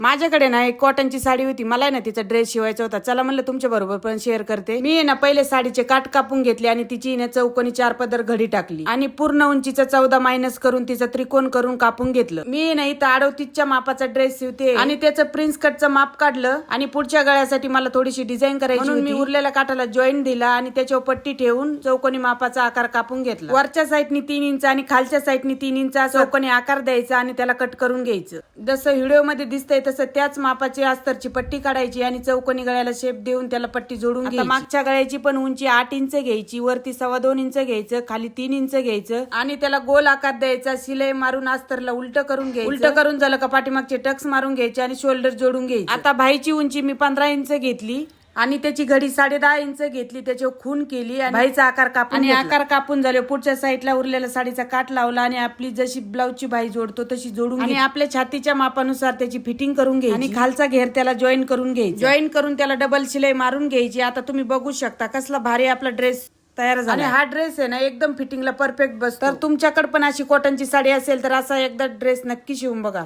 माझ्याकडे ना एक कॉटनची साडी होती, मला ना तिचा ड्रेस शिवायचा होता. चला म्हणलं तुमच्या बरोबर पण शेअर करते. मी ना पहिले साडीचे काठ कापून घेतले आणि तिची ना चौकोनी 4 पदर घडी टाकली आणि पूर्ण उंचीचा 14 मायनस करून तिचा त्रिकोण करून कापून घेतलं. मी ना इथं 38च्या मापाचा ड्रेस शिवते आणि त्याचं प्रिन्स कटचं माप काढलं आणि पुढच्या गळ्यासाठी मला थोडीशी डिझाईन करायची म्हणून मी उरलेल्या काठाला जॉईंट दिला आणि त्याच्यावर पट्टी ठेवून चौकोनी मापाचा आकार कापून घेतला. वरच्या साईडनी 3 इंच आणि खालच्या साईडनी 3 इंच चौकोनी आकार द्यायचा आणि त्याला कट करून घ्यायचं. जसं व्हिडिओ मध्ये दिसतंय तसं त्याच मापाची अस्तरची पट्टी काढायची आणि चौकोनी गळ्याला शेप देऊन त्याला पट्टी जोडून घ्यायची. मागच्या गळ्याची पण उंची 8 इंच घ्यायची, वरती 2.25 इंच घ्यायचं, खाली 3 इंच घ्यायचं आणि त्याला गोल आकार द्यायचा. शिलाई मारून अस्तरला उलट करून घ्यायचं. उलट करून झालं का पाठीमागचे टक्स मारून घ्यायचे आणि शोल्डर जोडून घ्यायचे. आता भाईची उंची मी 15 इंच घेतली आणि त्याची घडी 10.5 इंच घेतली, त्याच्यावर खून केली आणि भाईचा आकार कापून आणि आकार कापून झाले. पुढच्या साईडला उरलेला साडीचा काठ लावला आणि आपली जशी ब्लाऊजची भाई जोडतो तशी जोडून आणि आपल्या छातीच्या मापानुसार त्याची फिटिंग करून घ्यायची आणि खालचा घेर त्याला जॉईन करून घ्यायची. जॉईन करून त्याला डबल शिलाई मारून घ्यायची. आता तुम्ही बघू शकता कसला भारी आपला ड्रेस तयार झाला आणि हा ड्रेस आहे ना एकदम फिटिंगला परफेक्ट बसतो. तर तुमच्याकडे पण अशी कॉटनची साडी असेल तर असा एकदा ड्रेस नक्की शिवून बघा.